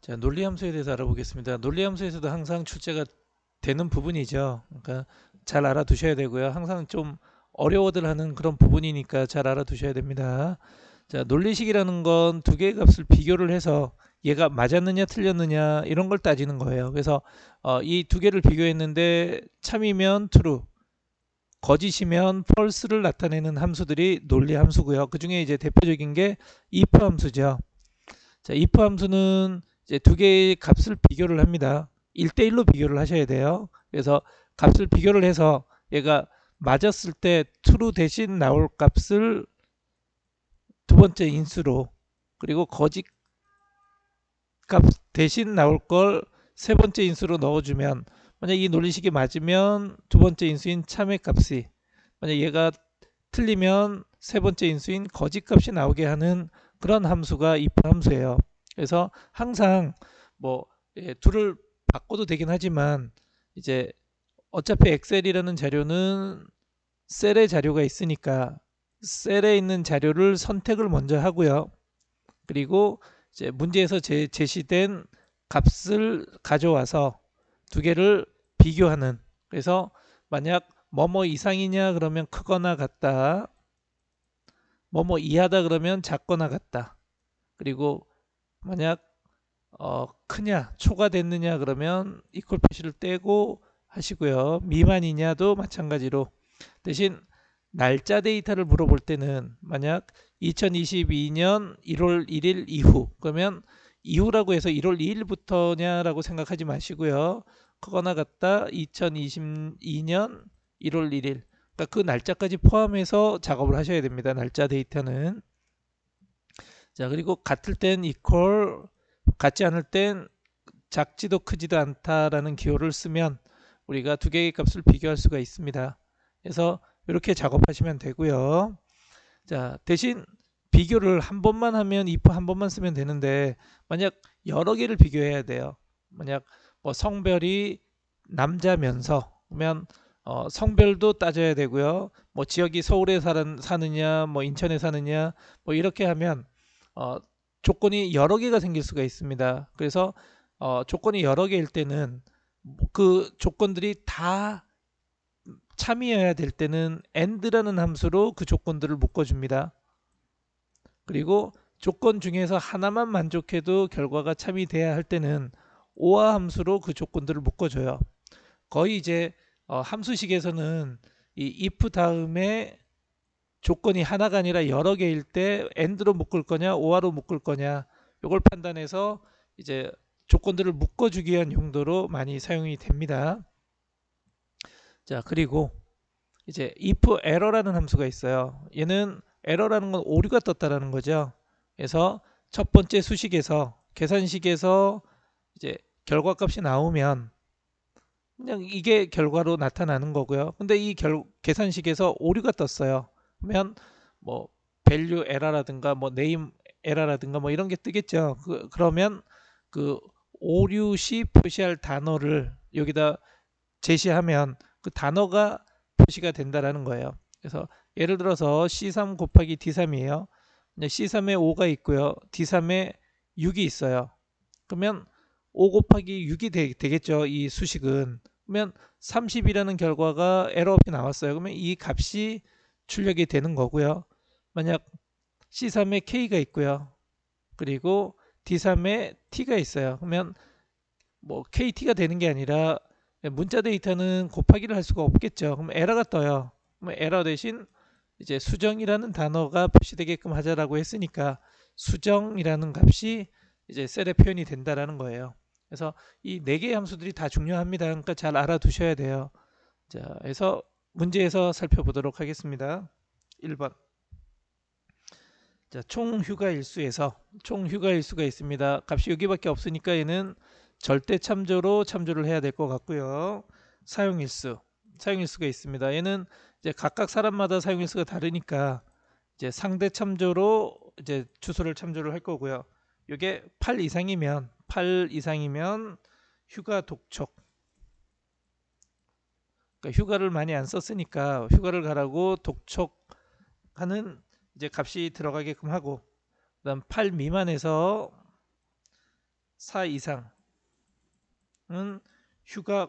자, 논리함수에 대해서 알아보겠습니다. 논리함수에서도 항상 출제가 되는 부분이죠. 그러니까 잘 알아두셔야 되고요. 항상 좀 어려워들 하는 그런 부분이니까 잘 알아두셔야 됩니다. 자, 논리식이라는 건 두 개의 값을 비교를 해서 얘가 맞았느냐 틀렸느냐 이런 걸 따지는 거예요. 그래서 이 두 개를 비교했는데 참이면 true, 거짓이면 false를 나타내는 함수들이 논리 함수고요. 그 중에 이제 대표적인 게 if 함수죠. 자, if 함수는 이제 두 개의 값을 비교를 합니다. 1대1로 비교를 하셔야 돼요. 그래서 값을 비교를 해서 얘가 맞았을 때 true 대신 나올 값을 두 번째 인수로, 그리고 거짓 값 대신 나올 걸 세 번째 인수로 넣어주면, 만약 이 논리식이 맞으면 두 번째 인수인 참의 값이, 만약 얘가 틀리면 세 번째 인수인 거짓 값이 나오게 하는 그런 함수가 if 함수예요. 그래서 항상 뭐 둘을 바꿔도 되긴 하지만 이제 어차피 엑셀이라는 자료는 셀의 자료가 있으니까 셀에 있는 자료를 선택을 먼저 하고요. 그리고 이제 문제에서 제시된 값을 가져와서 두 개를 비교하는. 그래서 만약 뭐뭐 이상이냐 그러면 크거나 같다, 뭐뭐 이하다 그러면 작거나 같다. 그리고 만약 크냐 초과됐느냐 그러면 이퀄 표시를 떼고 하시고요. 미만이냐도 마찬가지로. 대신 날짜 데이터를 물어볼 때는 만약 2022년 1월 1일 이후 그러면 이후라고 해서 1월 2일부터냐라고 생각하지 마시고요. 크거나 같다 2022년 1월 1일, 그러니까 그 날짜까지 포함해서 작업을 하셔야 됩니다. 날짜 데이터는. 자, 그리고 같을 땐 equal, 같지 않을 땐 작지도 크지도 않다라는 기호를 쓰면 우리가 두 개의 값을 비교할 수가 있습니다. 그래서 이렇게 작업하시면 되고요. 자, 대신 비교를 한 번만 하면 if 한 번만 쓰면 되는데 만약 여러 개를 비교해야 돼요. 만약 뭐 성별이 남자면서 그러면 성별도 따져야 되고요. 뭐 지역이 서울에 사느냐, 뭐 인천에 사느냐, 뭐 이렇게 하면 어, 조건이 여러 개가 생길 수가 있습니다. 그래서 조건이 여러 개일 때는 그 조건들이 다 참이어야 될 때는 and라는 함수로 그 조건들을 묶어줍니다. 그리고 조건 중에서 하나만 만족해도 결과가 참이 돼야 할 때는 오화 함수로 그 조건들을 묶어줘요. 거의 이제 함수식에서는 이 if 다음에 조건이 하나가 아니라 여러 개일 때 and로 묶을 거냐 오화로 묶을 거냐 이걸 판단해서 이제 조건들을 묶어주기 위한 용도로 많이 사용이 됩니다. 자, 그리고 이제 if error라는 함수가 있어요. 얘는 error라는 건 오류가 떴다라는 거죠. 그래서 첫 번째 수식에서 계산식에서 이제 결과값이 나오면 그냥 이게 결과로 나타나는 거고요. 근데 이 계산식에서 오류가 떴어요. 그러면 뭐 value error라든가 뭐 name error라든가 뭐 이런 게 뜨겠죠. 그러면 그 오류 시 표시할 단어를 여기다 제시하면 그 단어가 표시가 된다라는 거예요. 그래서 예를 들어서 C3 곱하기 D3이에요. C3에 5가 있고요. D3에 6이 있어요. 그러면 5 곱하기 6이 되겠죠. 이 수식은. 그러면 30이라는 결과가 에러 없이 나왔어요. 그러면 이 값이 출력이 되는 거고요. 만약 C3에 K가 있고요. 그리고 D3에 T가 있어요. 그러면 뭐 KT가 되는 게 아니라 문자 데이터는 곱하기를 할 수가 없겠죠. 그럼 에러가 떠요. 그럼 에러 대신 이제 수정이라는 단어가 표시되게끔 하자라고 했으니까 수정이라는 값이 이제 셀에 표현이 된다라는 거예요. 그래서 이 네 개의 함수들이 다 중요합니다. 그러니까 잘 알아두셔야 돼요. 자, 그래서 문제에서 살펴보도록 하겠습니다. 1번. 자, 총 휴가 일수에서 총 휴가 일수가 있습니다. 값이 여기밖에 없으니까 얘는 절대 참조로 참조를 해야 될 것 같고요. 사용일수, 사용일수가 있습니다. 얘는 이제 각각 사람마다 사용일수가 다르니까 이제 상대 참조로 이제 주소를 참조를 할 거고요. 이게 8 이상이면 휴가 독촉. 그러니까 휴가를 많이 안 썼으니까 휴가를 가라고 독촉하는 이제 값이 들어가게끔 하고, 그다음 8 미만에서 4 이상은 휴가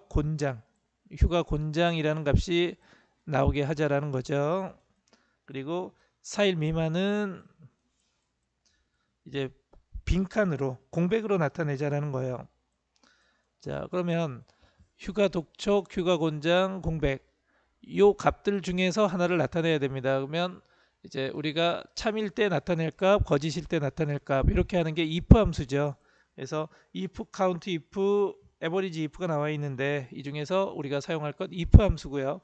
곤장이라는 값이 나오게 하자라는 거죠. 그리고 4일 미만은 이제 빈칸으로 공백으로 나타내자라는 거예요. 자, 그러면 휴가 독촉, 휴가 곤장, 공백 요 값들 중에서 하나를 나타내야 됩니다. 그러면 이제 우리가 참일 때 나타낼 값, 거짓일 때 나타낼 값 이렇게 하는 게 if 함수죠. 그래서 if, count if, average if가 나와 있는데 이 중에서 우리가 사용할 것 if 함수고요.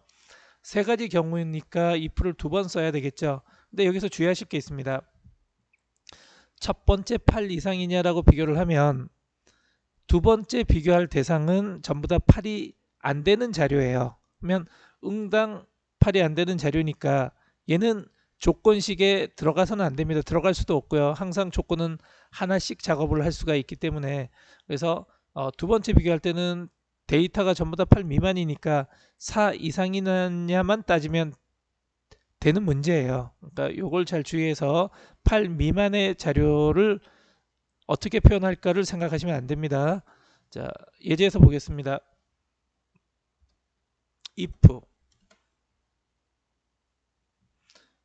세 가지 경우니까 if를 두 번 써야 되겠죠. 근데 여기서 주의하실 게 있습니다. 첫 번째 8 이상이냐라고 비교를 하면 두 번째 비교할 대상은 전부 다 8이 안 되는 자료예요. 그러면 응당 8이 안 되는 자료니까 얘는 조건식에 들어가서는 안 됩니다. 들어갈 수도 없고요. 항상 조건은 하나씩 작업을 할 수가 있기 때문에 그래서 두 번째 비교할 때는 데이터가 전부 다 8 미만이니까 4 이상이냐만 따지면 되는 문제예요. 그러니까 이걸 잘 주의해서 8 미만의 자료를 어떻게 표현할까를 생각하시면 안 됩니다. 자, 예제에서 보겠습니다. if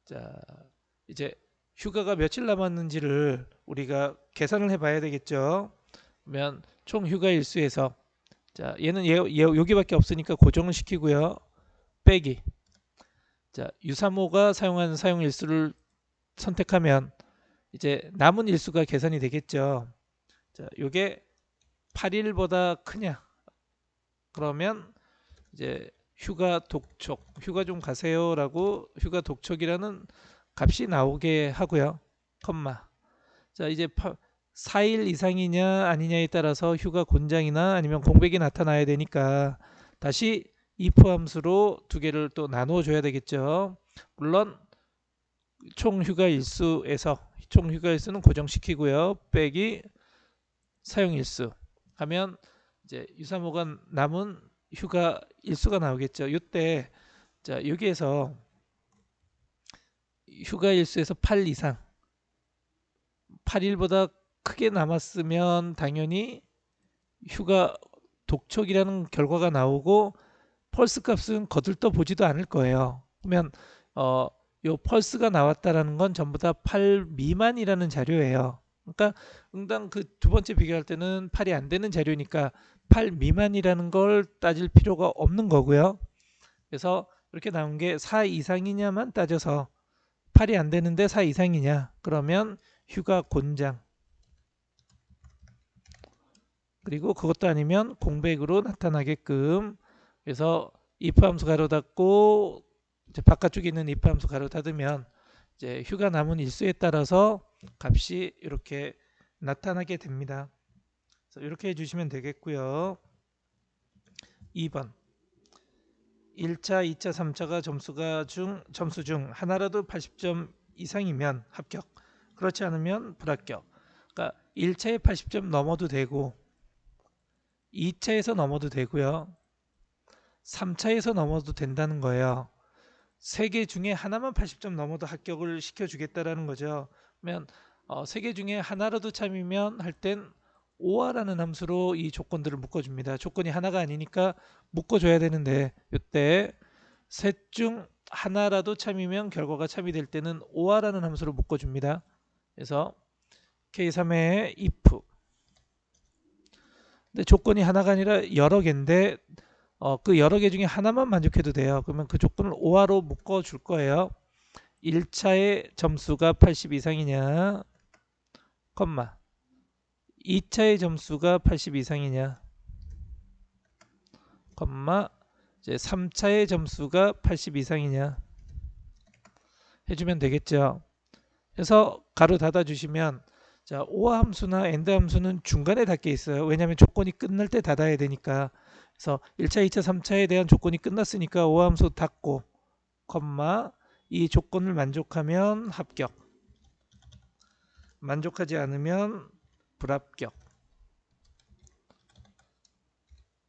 자, 이제 휴가가 며칠 남았는지를 우리가 계산을 해봐야 되겠죠. 그러면 총 휴가 일수에서 자, 얘는 여기밖에 없으니까 고정을 시키고요. 빼기 자, 유사모가 사용한 사용 일수를 선택하면 이제 남은 일수가 계산이 되겠죠. 자, 요게 8일보다 크냐? 그러면 이제 휴가 독촉, 휴가 좀 가세요라고 휴가 독촉이라는 값이 나오게 하고요. 컴마. 자, 이제 4일 이상이냐 아니냐에 따라서 휴가 곤장이나 아니면 공백이 나타나야 되니까 다시 if 함수로 두 개를 또 나누어 줘야 되겠죠. 물론 총 휴가 일수는 고정시키고요. 빼기 사용 일수 하면 이제 유사모가 남은 휴가 일수가 나오겠죠. 이때 자, 여기에서 휴가 일수에서 8 이상 8일보다 크게 남았으면 당연히 휴가 독촉이라는 결과가 나오고 펄스 값은 거들떠 보지도 않을 거예요. 그러면 요 펄스가 나왔다라는 건 전부 다 8 미만이라는 자료예요. 그러니까 응당 그 두 번째 비교할 때는 8이 안 되는 자료니까 8 미만이라는 걸 따질 필요가 없는 거고요. 그래서 이렇게 나온 게 4 이상이냐만 따져서 8이 안 되는데 4 이상이냐 그러면 휴가 곤장 그리고 그것도 아니면 공백으로 나타나게끔 그래서 if 함수 가로 닫고 이제 바깥쪽에 있는 if 함수 가로 닫으면 이제 휴가 남은 일수에 따라서 값이 이렇게 나타나게 됩니다. 그래서 이렇게 해주시면 되겠고요. 2번 1차, 2차, 3차가 점수 중 하나라도 80점 이상이면 합격. 그렇지 않으면 불합격. 그러니까 1차에 80점 넘어도 되고 2차에서 넘어도 되고요. 3차에서 넘어도 된다는 거예요. 세 개 중에 하나만 80점 넘어도 합격을 시켜주겠다라는 거죠. 그러면 세 개 중에 하나라도 참이면 할 땐 OR라는 함수로 이 조건들을 묶어줍니다. 조건이 하나가 아니니까 묶어줘야 되는데 이때 셋 중 하나라도 참이면 결과가 참이 될 때는 OR라는 함수로 묶어줍니다. 그래서 K3의 if 근데 조건이 하나가 아니라 여러 개인데 그 여러 개 중에 하나만 만족해도 돼요. 그러면 그 조건을 OR로 묶어 줄 거예요. 1차의 점수가 80 이상이냐, 컴마 2차의 점수가 80 이상이냐, 컴마 이제 3차의 점수가 80 이상이냐 해주면 되겠죠. 그래서 가로 닫아 주시면 자, OR 함수나 AND 함수는 중간에 닫게 있어요. 왜냐하면 조건이 끝날 때 닫아야 되니까. 그래서 1차, 2차, 3차에 대한 조건이 끝났으니까 OR 함수 닫고 컴마 이 조건을 만족하면 합격. 만족하지 않으면 불합격.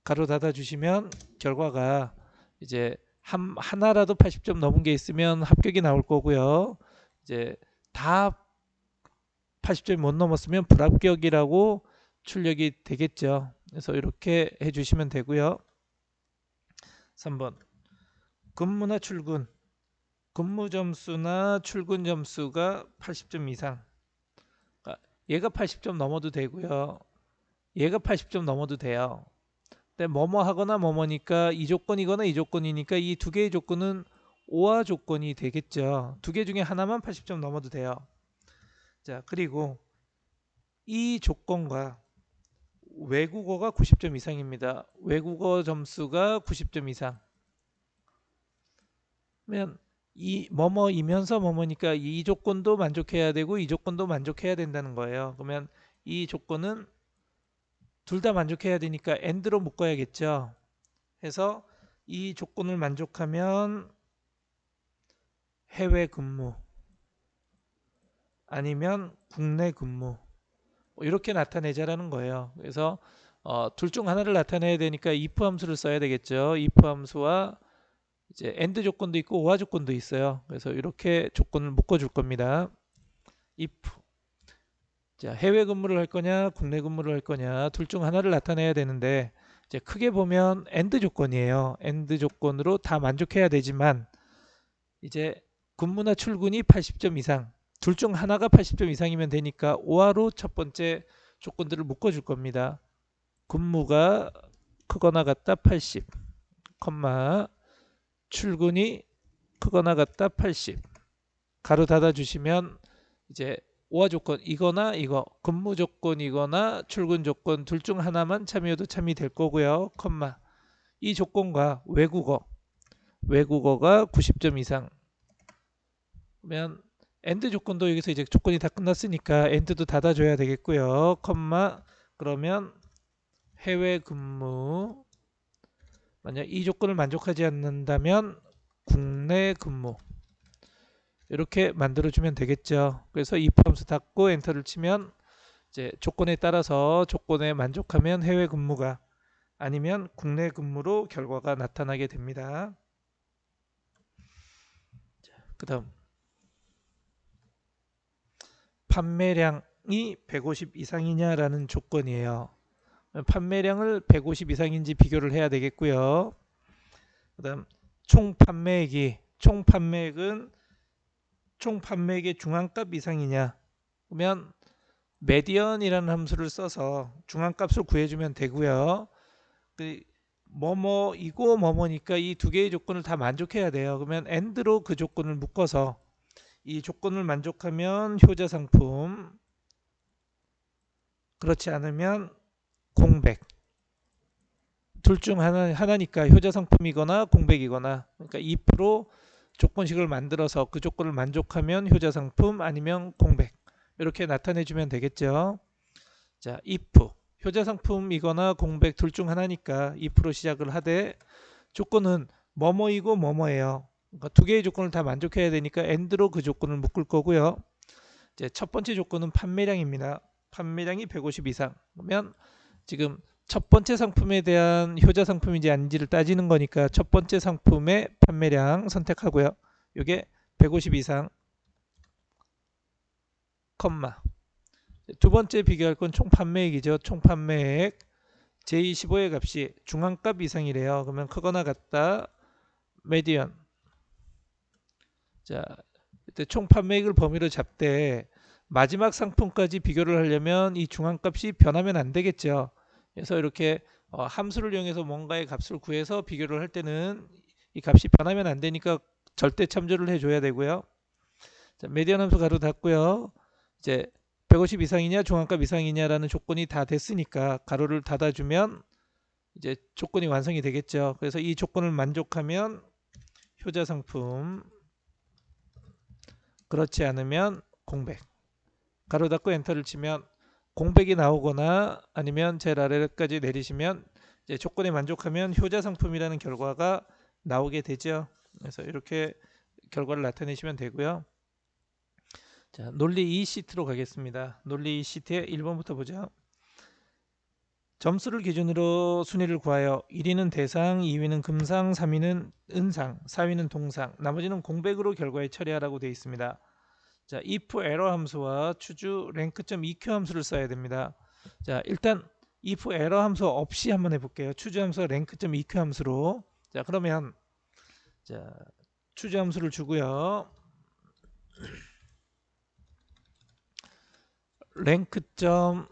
가로 닫아 주시면 결과가 이제 하나라도 80점 넘은 게 있으면 합격이 나올 거고요. 이제 다 80점이 못 넘었으면 불합격이라고 출력이 되겠죠. 그래서 이렇게 해주시면 되고요. 3번 근무나 출근, 근무 점수나 출근 점수가 80점 이상. 그러니까 얘가 80점 넘어도 되고요. 얘가 80점 넘어도 돼요. 근데 뭐뭐 하거나 뭐뭐니까 이 조건이거나 이 조건이니까 이 두 개의 조건은 오화 조건이 되겠죠. 두 개 중에 하나만 80점 넘어도 돼요. 자, 그리고 이 조건과 외국어가 90점 이상입니다. 외국어 점수가 90점 이상. 그러면 이 뭐뭐이면서 뭐뭐니까 이 조건도 만족해야 되고 이 조건도 만족해야 된다는 거예요. 그러면 이 조건은 둘 다 만족해야 되니까 and로 묶어야겠죠. 해서 이 조건을 만족하면 해외 근무 아니면 국내 근무 이렇게 나타내자라는 거예요. 그래서 둘 중 하나를 나타내야 되니까 if 함수를 써야 되겠죠. if 함수와 이제 and 조건도 있고 or 조건도 있어요. 그래서 이렇게 조건을 묶어줄 겁니다. if 자, 해외 근무를 할 거냐 국내 근무를 할 거냐 둘 중 하나를 나타내야 되는데 이제 크게 보면 and 조건이에요. and 조건으로 다 만족해야 되지만 이제 근무나 출근이 80점 이상 둘 중 하나가 80점 이상이면 되니까 or로 첫 번째 조건들을 묶어줄 겁니다. 근무가 크거나 같다 80, 출근이 크거나 같다 80 가로 닫아주시면 이제 오화 조건 이거나 이거 근무 조건이거나 출근 조건 둘 중 하나만 참여도 참이 될 거고요. 이 조건과 외국어가 90점 이상 그러면 and 조건도 여기서 이제 조건이 다 끝났으니까 and도 닫아줘야 되겠고요. 그러면 해외 근무 만약 이 조건을 만족하지 않는다면 국내 근무 이렇게 만들어주면 되겠죠. 그래서 if 함수 닫고 엔터를 치면 이제 조건에 따라서 조건에 만족하면 해외 근무가 아니면 국내 근무로 결과가 나타나게 됩니다. 그 다음 판매량이 150 이상이냐라는 조건이에요. 판매량을 150 이상인지 비교를 해야 되겠고요. 그 다음 총 판매액은 총 판매액의 중앙값 이상이냐 그러면 메디언이라는 함수를 써서 중앙값을 구해주면 되고요. 뭐뭐이고 뭐뭐니까 이 두 개의 조건을 다 만족해야 돼요. 그러면 and로 그 조건을 묶어서 이 조건을 만족하면 효자 상품 그렇지 않으면 공백 둘 중 하나니까 효자 상품이거나 공백이거나 그러니까 if로 조건식을 만들어서 그 조건을 만족하면 효자 상품 아니면 공백 이렇게 나타내 주면 되겠죠. 자, if 효자 상품이거나 공백 둘 중 하나니까 if로 시작을 하되 조건은 뭐뭐이고 뭐뭐예요. 그러니까 두 개의 조건을 다 만족해야 되니까 and로 그 조건을 묶을 거고요. 이제 첫 번째 조건은 판매량입니다. 판매량이 150 이상. 그러면 지금 첫 번째 상품에 대한 효자 상품인지 아닌지를 따지는 거니까 첫 번째 상품의 판매량 선택하고요. 이게 150 이상, 두 번째 비교할 건 총 판매액이죠. 총 판매액 제25의 값이 중앙값 이상이래요. 그러면 크거나 같다 메디언. 자, 이때 총 판매액을 범위로 잡되 마지막 상품까지 비교를 하려면 이 중앙값이 변하면 안 되겠죠. 그래서 이렇게 함수를 이용해서 뭔가의 값을 구해서 비교를 할 때는 이 값이 변하면 안 되니까 절대 참조를 해줘야 되고요. 자, 메디언 함수 가로 닫고요. 이제 150 이상이냐 중앙값 이상이냐라는 조건이 다 됐으니까 가로를 닫아주면 이제 조건이 완성이 되겠죠. 그래서 이 조건을 만족하면 효자 상품 그렇지 않으면 공백 가로 닫고 엔터를 치면 공백이 나오거나 아니면 제일 아래까지 내리시면 이제 조건에 만족하면 효자 상품이라는 결과가 나오게 되죠. 그래서 이렇게 결과를 나타내시면 되고요. 자, 논리 2시트로 가겠습니다. 논리 2시트의 1번부터 보죠. 점수를 기준으로 순위를 구하여 1위는 대상, 2위는 금상, 3위는 은상, 4위는 동상, 나머지는 공백으로 결과에 처리하라고 되어 있습니다. 자, if error 함수와 choose rank.eq 함수를 써야 됩니다. 자, 일단 if 에러 함수 없이 한번 해볼게요. 추주 함수 랭크.eq 함수로. 자, 그러면 자, 추주 함수를 주고요. 랭크.eq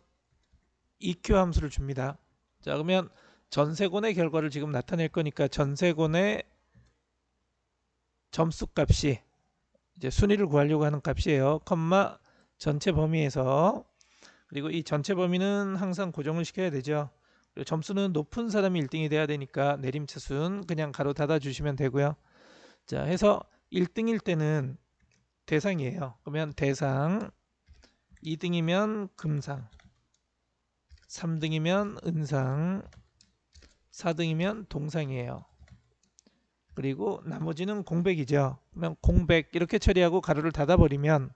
함수를 줍니다. 자, 그러면 전세곤의 결과를 지금 나타낼 거니까 전세곤의 점수 값이 이제 순위를 구하려고 하는 값이에요. 컴마 전체 범위에서, 그리고 이 전체 범위는 항상 고정을 시켜야 되죠. 그리고 점수는 높은 사람이 1등이 돼야 되니까 내림차순 그냥 가로 닫아 주시면 되고요. 자, 해서 1등일 때는 대상이에요. 그러면 대상, 2등이면 금상, 3등이면 은상, 4등이면 동상이에요. 그리고 나머지는 공백이죠. 그러면 공백 이렇게 처리하고 가로를 닫아버리면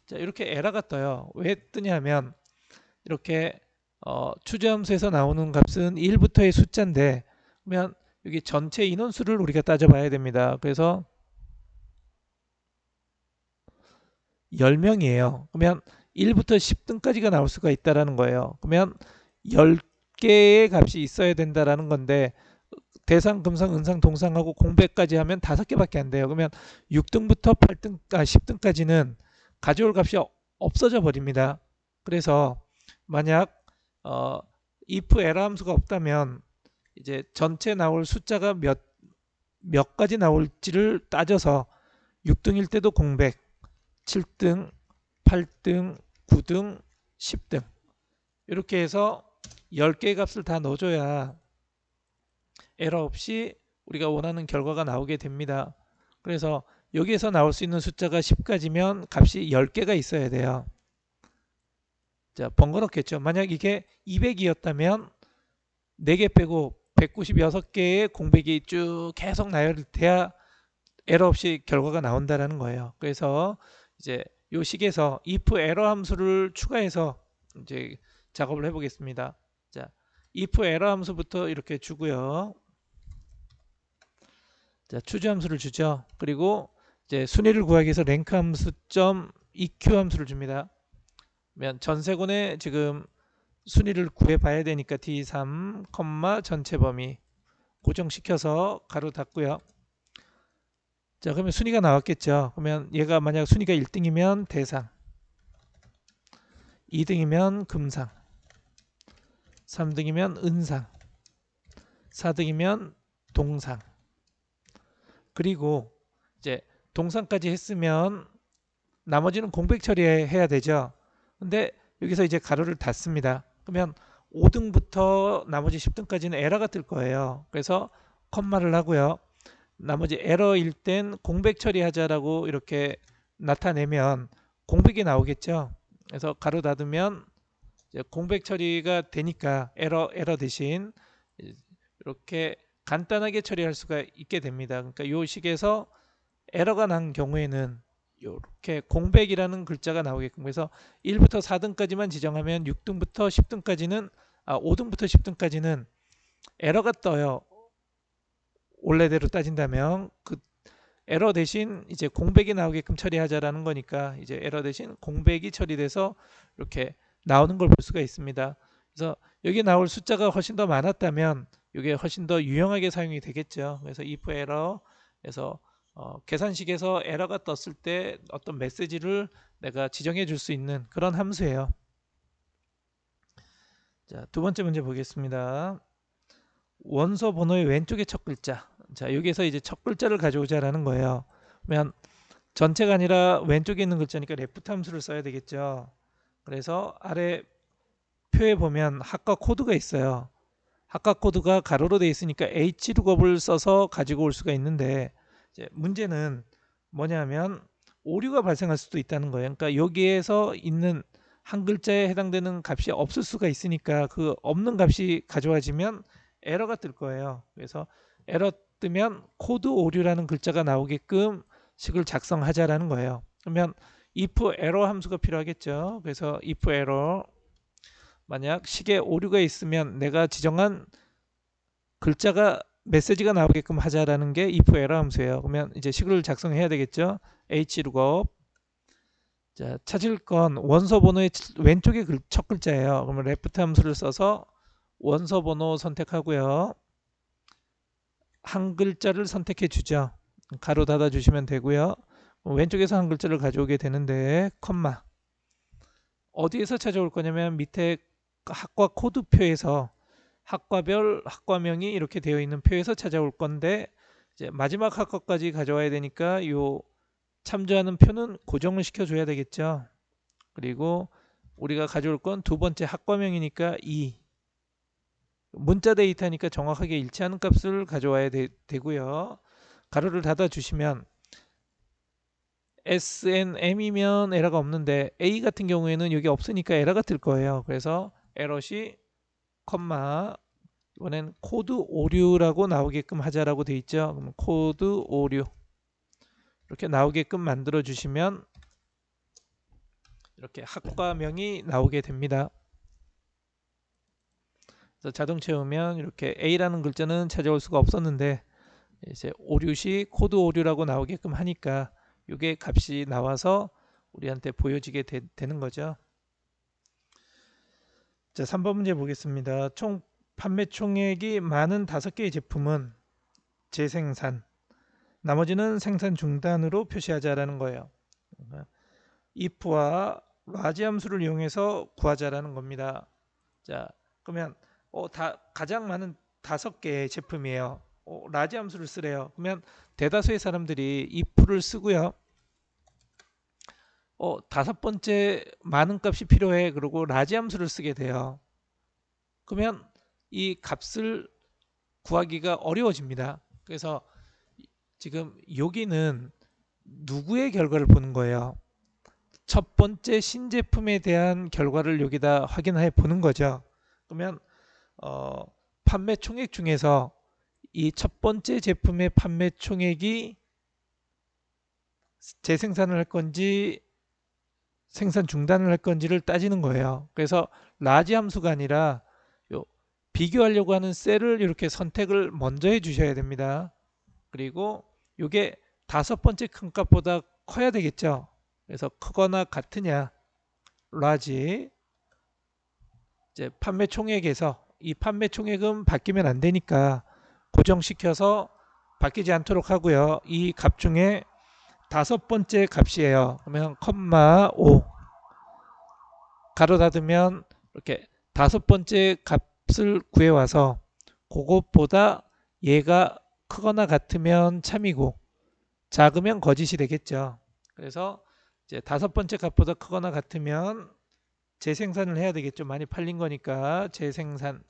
자, 이렇게 에러가 떠요. 왜 뜨냐면 이렇게 추저함수에서 나오는 값은 1부터의 숫자인데, 그러면 여기 전체 인원수를 우리가 따져봐야 됩니다. 그래서 10명이에요. 그러면 1부터 10등까지가 나올 수가 있다는 거예요. 그러면 10개의 값이 있어야 된다는 건데 대상, 금상, 은상, 동상하고 공백까지 하면 5개밖에 안 돼요. 그러면 6등부터 10등까지는 가져올 값이 없어져 버립니다. 그래서 만약 if 에러 함수가 없다면 이제 전체 나올 숫자가 몇 가지 나올지를 따져서 6등일 때도 공백, 7등, 8등, 9등, 10등 이렇게 해서 10개의 값을 다 넣어줘야 에러 없이 우리가 원하는 결과가 나오게 됩니다. 그래서 여기에서 나올 수 있는 숫자가 10가지면 값이 10개가 있어야 돼요. 자, 번거롭겠죠. 만약 이게 200이었다면 4개 빼고 196개의 공백이 쭉 계속 나열돼야 에러 없이 결과가 나온다는 거예요. 그래서 이제 요 식에서 if 에러 함수를 추가해서 이제 작업을 해 보겠습니다. 자, if 에러 함수부터 이렇게 주고요. 자, 추주 함수를 주죠. 그리고 이제 순위를 구하기 위해서 랭크 함수.eq 함수를 줍니다. 그러면 전세곤의 지금 순위를 구해 봐야 되니까 D3, 전체 범위 고정시켜서 가로 닫고요. 자, 그러면 순위가 나왔겠죠. 그러면 얘가 만약 순위가 1등이면 대상, 2등이면 금상, 3등이면 은상, 4등이면 동상. 그리고 이제 동상까지 했으면 나머지는 공백 처리해야 되죠. 근데 여기서 이제 가로를 닫습니다. 그러면 5등부터 나머지 10등까지는 에러가 뜰 거예요. 그래서 컴마를 하고요. 나머지 에러일 땐 공백 처리하자라고 이렇게 나타내면 공백이 나오겠죠. 그래서 가로 닫으면 이제 공백 처리가 되니까 에러 대신 이렇게 간단하게 처리할 수가 있게 됩니다. 그러니까 이 식에서 에러가 난 경우에는 이렇게 공백이라는 글자가 나오게끔, 그래서 1부터 4등까지만 지정하면 6등부터 10등까지는 5등부터 10등까지는 에러가 떠요. 원래대로 따진다면 그 에러 대신 이제 공백이 나오게끔 처리하자라는 거니까 이제 에러 대신 공백이 처리돼서 이렇게 나오는 걸 볼 수가 있습니다. 그래서 여기 나올 숫자가 훨씬 더 많았다면 이게 훨씬 더 유용하게 사용이 되겠죠. 그래서 if 에러에서 계산식에서 에러가 떴을 때 어떤 메시지를 내가 지정해 줄 수 있는 그런 함수예요. 자, 두 번째 문제 보겠습니다. 원소 번호의 왼쪽의 첫 글자. 자, 여기에서 이제 첫 글자를 가져오자라는 거예요. 그러면 전체가 아니라 왼쪽에 있는 글자니까 레프트 함수를 써야 되겠죠. 그래서 아래 표에 보면 학과 코드가 있어요. 학과 코드가 가로로 되어 있으니까 H룩업을 써서 가지고 올 수가 있는데 이제 문제는 뭐냐면 오류가 발생할 수도 있다는 거예요. 그러니까 여기에서 있는 한 글자에 해당되는 값이 없을 수가 있으니까 그 없는 값이 가져와지면 에러가 뜰 거예요. 그래서 에러 뜨면 코드 오류라는 글자가 나오게끔 식을 작성하자라는 거예요. 그러면 if 에러 함수가 필요하겠죠. 그래서 if 에러 만약 식에 오류가 있으면 내가 지정한 글자가 메시지가 나오게끔 하자라는 게 if 에러 함수예요. 그러면 이제 식을 작성해야 되겠죠. hlookup. 자, 찾을 건 원소 번호의 왼쪽의 첫 글자예요. 그러면 left 함수를 써서 원소 번호 선택하고요. 한 글자를 선택해 주죠. 가로 닫아 주시면 되고요. 왼쪽에서 한 글자를 가져오게 되는데 컴마 어디에서 찾아올 거냐면 밑에 학과 코드표에서 학과별 학과명이 이렇게 되어 있는 표에서 찾아올 건데 이제 마지막 학과까지 가져와야 되니까 요 참조하는 표는 고정을 시켜줘야 되겠죠. 그리고 우리가 가져올 건 두 번째 학과명이니까 2 문자 데이터니까 정확하게 일치하는 값을 가져와야 되고요. 가로를 닫아 주시면 SNM이면 에러가 없는데 A 같은 경우에는 여기 없으니까 에러가 뜰 거예요. 그래서 에러시 컴마 이번엔 코드 오류라고 나오게끔 하자라고 돼 있죠. 그럼 코드 오류 이렇게 나오게끔 만들어 주시면 이렇게 학과명이 나오게 됩니다. 그래서 자동 채우면 이렇게 A라는 글자는 찾아올 수가 없었는데 이제 오류시 코드 오류라고 나오게끔 하니까 이게 값이 나와서 우리한테 보여지게 되는 거죠. 자, 3번 문제 보겠습니다. 총 판매 총액이 많은 5개의 제품은 재생산, 나머지는 생산 중단으로 표시하자라는 거예요. if와 라지 함수를 이용해서 구하자라는 겁니다. 자, 그러면 가장 많은 5개의 제품이에요. 라지 함수를 쓰래요. 그러면 대다수의 사람들이 if를 쓰고요. 5번째 많은 값이 필요해. 그리고 라지 함수를 쓰게 돼요. 그러면 이 값을 구하기가 어려워집니다. 그래서 지금 여기는 누구의 결과를 보는 거예요? 첫 번째 신제품에 대한 결과를 여기다 확인해 보는 거죠. 그러면 판매 총액 중에서 이 첫 번째 제품의 판매 총액이 재생산을 할 건지 생산 중단을 할 건지를 따지는 거예요. 그래서 라지 함수가 아니라 비교하려고 하는 셀을 이렇게 선택을 먼저 해 주셔야 됩니다. 그리고 이게 5번째 큰 값보다 커야 되겠죠. 그래서 크거나 같으냐 라지 이제 판매 총액에서 이 판매 총액은 바뀌면 안 되니까 고정시켜서 바뀌지 않도록 하고요. 이 값 중에 5번째 값이에요. 그러면 컴마 5 가로 닫으면 이렇게 5번째 값을 구해와서 그것보다 얘가 크거나 같으면 참이고 작으면 거짓이 되겠죠. 그래서 이제 5번째 값보다 크거나 같으면 재생산을 해야 되겠죠. 많이 팔린 거니까 재생산.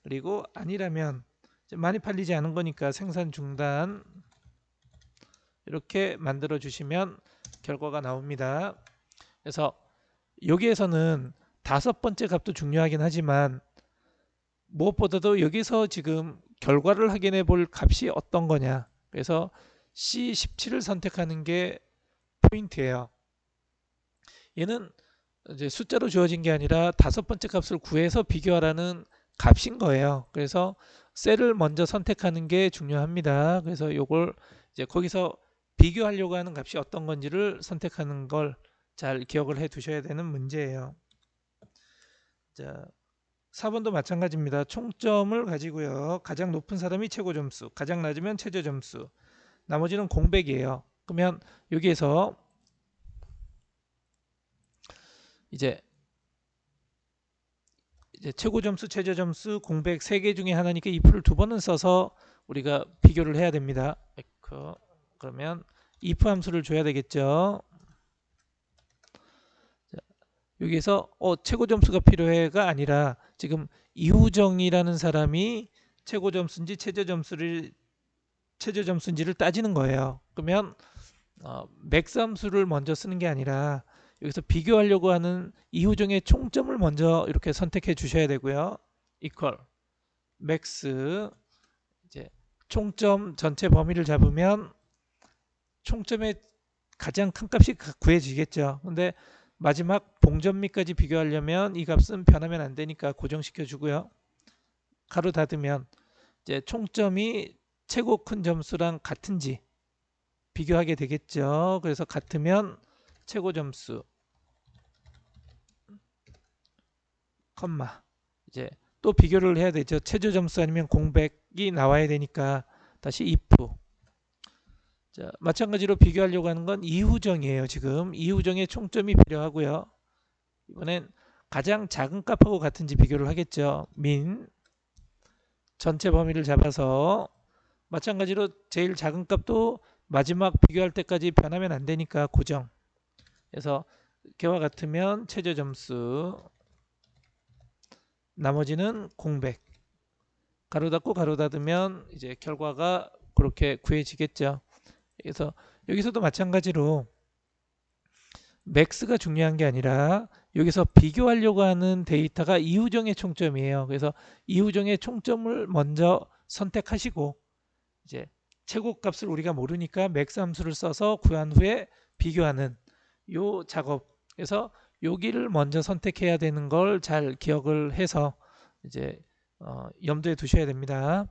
그리고 아니라면 많이 팔리지 않은 거니까 생산 중단. 이렇게 만들어 주시면 결과가 나옵니다. 그래서 여기에서는 5번째 값도 중요하긴 하지만 무엇보다도 여기서 지금 결과를 확인해 볼 값이 어떤 거냐. 그래서 C17을 선택하는 게 포인트예요. 얘는 이제 숫자로 주어진 게 아니라 5번째 값을 구해서 비교하라는 값인 거예요. 그래서 셀을 먼저 선택하는 게 중요합니다. 그래서 요걸 이제 거기서 비교하려고 하는 값이 어떤 건지를 선택하는 걸 잘 기억을 해 두셔야 되는 문제예요. 자, 4번도 마찬가지입니다. 총점을 가지고요. 가장 높은 사람이 최고 점수, 가장 낮으면 최저 점수, 나머지는 공백이에요. 그러면 여기에서 이제 최고 점수, 최저 점수, 공백 3개 중에 하나니까 if를 2번은 써서 우리가 비교를 해야 됩니다. 그러면 if 함수를 줘야 되겠죠. 여기서 최고 점수가 필요해가 아니라 지금 이우정이라는 사람이 최고 점수인지 최저 점수인지를 따지는 거예요. 그러면 맥스 함수를 먼저 쓰는 게 아니라 여기서 비교하려고 하는 이우정의 총점을 먼저 이렇게 선택해 주셔야 되고요. equal 맥스 이제 총점 전체 범위를 잡으면 총점의 가장 큰 값이 구해지겠죠. 근데 마지막 봉점 밑까지 비교하려면 이 값은 변하면 안 되니까 고정시켜 주고요. 가로 닫으면 이제 총점이 최고 큰 점수랑 같은지 비교하게 되겠죠. 그래서 같으면 최고 점수 컴마 이제 또 비교를 해야 되죠. 최저 점수 아니면 공백이 나와야 되니까 다시 if. 자, 마찬가지로 비교하려고 하는 건 이후정이에요. 지금 이후정에 총점이 필요하고요. 이번엔 가장 작은 값하고 같은지 비교를 하겠죠. 민 전체 범위를 잡아서 마찬가지로 제일 작은 값도 마지막 비교할 때까지 변하면 안 되니까 고정. 그래서 걔와 같으면 최저 점수, 나머지는 공백. 가로 닫고 가로 닫으면 이제 결과가 그렇게 구해지겠죠. 그래서 여기서도 마찬가지로 맥스가 중요한 게 아니라 여기서 비교하려고 하는 데이터가 이후정의 총점이에요. 그래서 이후정의 총점을 먼저 선택하시고 이제 최고값을 우리가 모르니까 맥스 함수를 써서 구한 후에 비교하는 요 작업. 그래서 여기를 먼저 선택해야 되는 걸 잘 기억을 해서 이제 염두에 두셔야 됩니다.